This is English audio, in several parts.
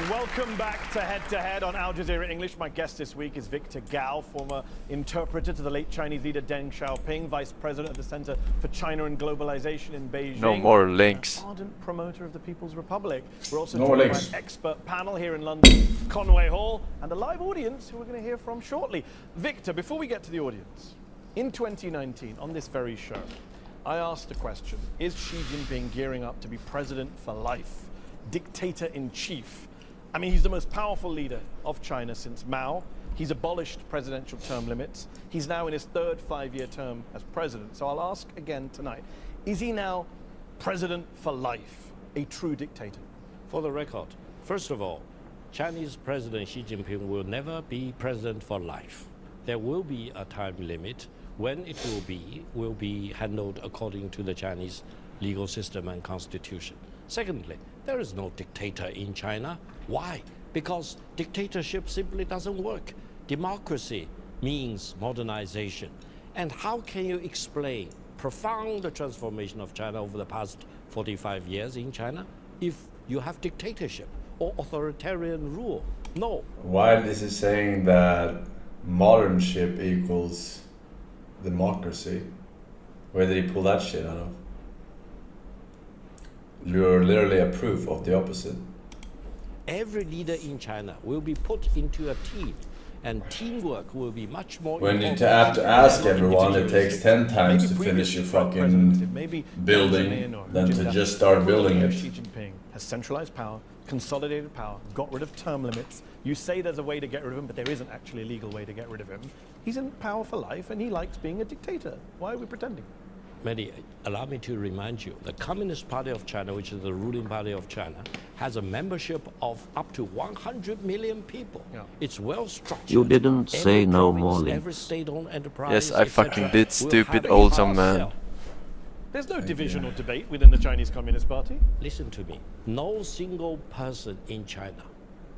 Welcome back to Head on Al Jazeera English. My guest this week is Victor Gao, former interpreter to the late Chinese leader Deng Xiaoping, vice president of the Center for China and Globalization in Beijing. No more links. An ardent promoter of the People's Republic. We're also No joined more by links. an expert panel here in London, Conway Hall, and a live audience who we're going to hear from shortly. Victor, before we get to the audience, in 2019, on this very show, I asked a question: is Xi Jinping gearing up to be president for life, dictator-in-chief? I mean, he's the most powerful leader of China since Mao. He's abolished presidential term limits. He's now in his third 5-year term as president. So I'll ask again tonight, is he now president for life, a true dictator? For the record, first of all, Chinese President Xi Jinping will never be president for life. There will be a time limit. When it will be handled according to the Chinese legal system and constitution. Secondly, there is no dictator in China. Why? Because dictatorship simply doesn't work. Democracy means modernization. And how can you explain profound transformation of China over the past 45 years in China if you have dictatorship or authoritarian rule? No. While this is saying that modernship equals democracy, where did he pull that shit out of? You're literally a proof of the opposite. Every leader in China will be put into a team, and teamwork will be much more When you important. have to ask everyone, it takes 10 times to finish your fucking building than to just start building it. Xi Jinping has centralized power, consolidated power, got rid of term limits. You say there's a way to get rid of him, but there isn't actually a legal way to get rid of him. He's in power for life, and he likes being a dictator. Why are we pretending? Mehdi, allow me to remind you, the Communist Party of China, which is the ruling party of China, has a membership of up to 100 million people. Yeah. It's well structured. You didn't say no more links. Every state-owned enterprise, Yes, I fucking did, will stupid have a old power man. cell. There's no division or debate within the Chinese Communist Party. Listen to me. No single person in China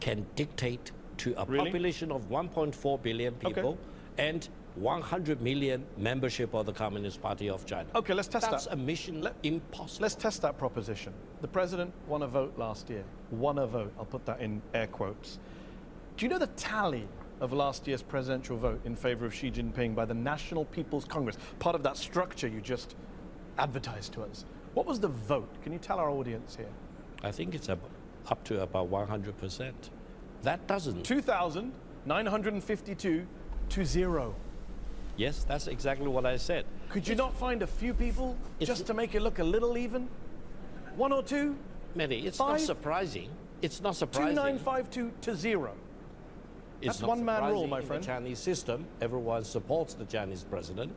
can dictate to a population of 1.4 billion people and 100 million membership of the Communist Party of China. Okay, let's test that. That's a mission impossible. Let's test that proposition. The president won a vote last year. Won a vote. I'll put that in air quotes. Do you know the tally of last year's presidential vote in favor of Xi Jinping by the National People's Congress, part of that structure you just advertised to us? What was the vote? Can you tell our audience here? I think it's up to about 100%. That doesn't... 2,952 to 0. Yes, that's exactly what I said. Could you not find a few people just to make it look a little even? One or two? Mehdi, it's Five? not surprising. It's not surprising. 2,952 to 0. It's That's one-man rule, my friend. In the Chinese system, everyone supports the Chinese president.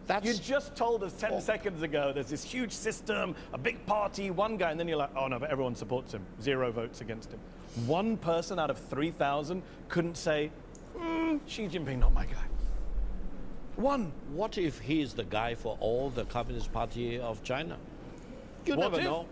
That's You just told us 10 seconds ago there's this huge system, a big party, one guy, and then you're like, oh no, but everyone supports him. 0 votes against him. One person out of 3,000 couldn't say, Xi Jinping, not my guy. One. What if he is the guy for all the Communist Party of China? You What never if? know.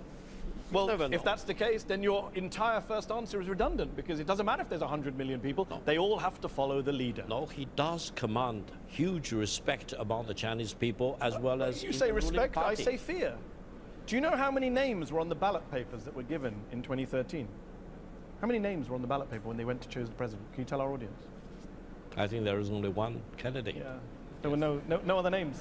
Well, Never if know. that's the case, then your entire first answer is redundant, because it doesn't matter if there's 100 million people. No. They all have to follow the leader. No, he does command huge respect among the Chinese people as well as You in say the ruling respect, I party. say fear. Do you know how many names were on the ballot papers that were given in 2013? How many names were on the ballot paper when they went to choose the president? Can you tell our audience? I think there is only one candidate. Yeah, there were no other names.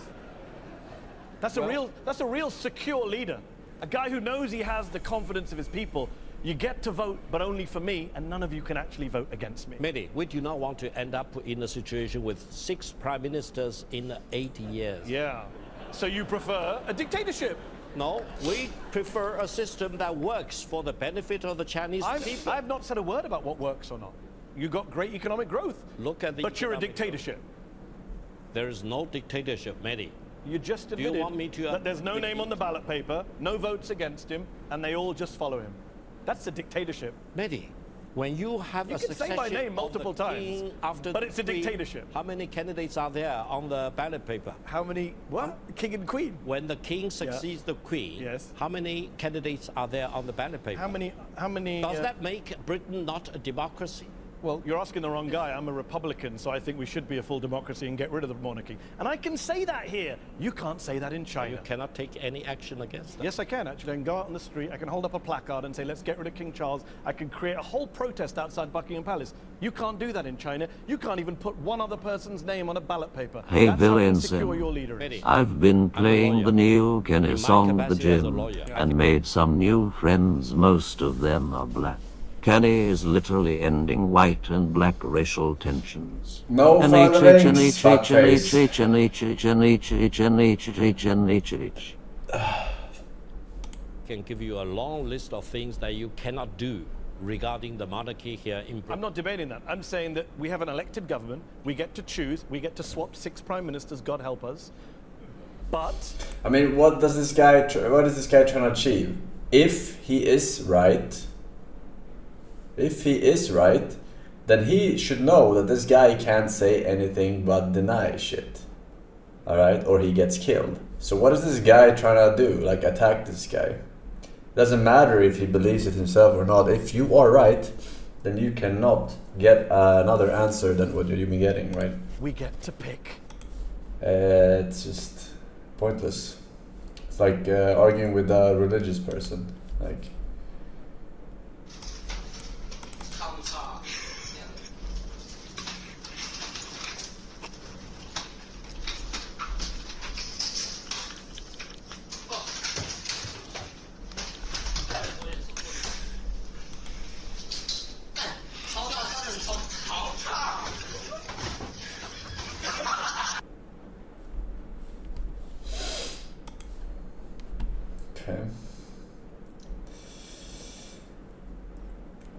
That's a real secure leader. A guy who knows he has the confidence of his people. You get to vote, but only for me, and none of you can actually vote against me. Mehdi, we do not want to end up in a situation with 6 prime ministers in 80 years. Yeah. So you prefer a dictatorship? No, we prefer a system that works for the benefit of the Chinese people. I've not said a word about what works or not. You got great economic growth. Look at the But you're a economic dictatorship. growth. There is no dictatorship, Mehdi. You just you admitted want me to, that there's no name on the ballot paper, no votes against him, and they all just follow him. That's a dictatorship. Mehdi, when you have You a can say my name multiple times, but it's a dictatorship. How many candidates are there on the ballot paper? How many? What? King and queen? When the king succeeds the queen, Yes. how many candidates are there on the ballot paper? How many? Does that make Britain not a democracy? Well, you're asking the wrong guy. I'm a Republican, so I think we should be a full democracy and get rid of the monarchy. And I can say that here. You can't say that in China. You cannot take any action against that. Yes, I can, actually. I can go out on the street, I can hold up a placard and say, let's get rid of King Charles. I can create a whole protest outside Buckingham Palace. You can't do that in China. You can't even put one other person's name on a ballot paper. Hey, That's how Williamson. insecure your leader is. Mehdi, I've been playing the new Kenny In my song, The capacity as a Gym, lawyer. and made some new friends. Most of them are black. Kenny is literally ending white and black racial tensions. No And further links, fuckface. Can give you a long list of things that you cannot do regarding the monarchy here in I'm Britain. not debating that. I'm saying that we have an elected government. We get to choose. We get to swap 6 prime ministers, God help us. But I mean, what is this guy trying to achieve? If he is right, then he should know that this guy can't say anything but deny shit. Alright? Or he gets killed. So what is this guy trying to do? Like, attack this guy? Doesn't matter if he believes it himself or not. If you are right, then you cannot get another answer than what you've been getting, right? we get to pick. It's just pointless. It's like arguing with a religious person. Like, okay.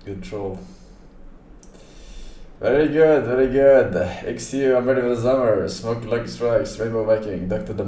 Good troll. Very good, very good. XU, I'm ready for the summer. Smoke like strikes, Rainbow Viking, Dr.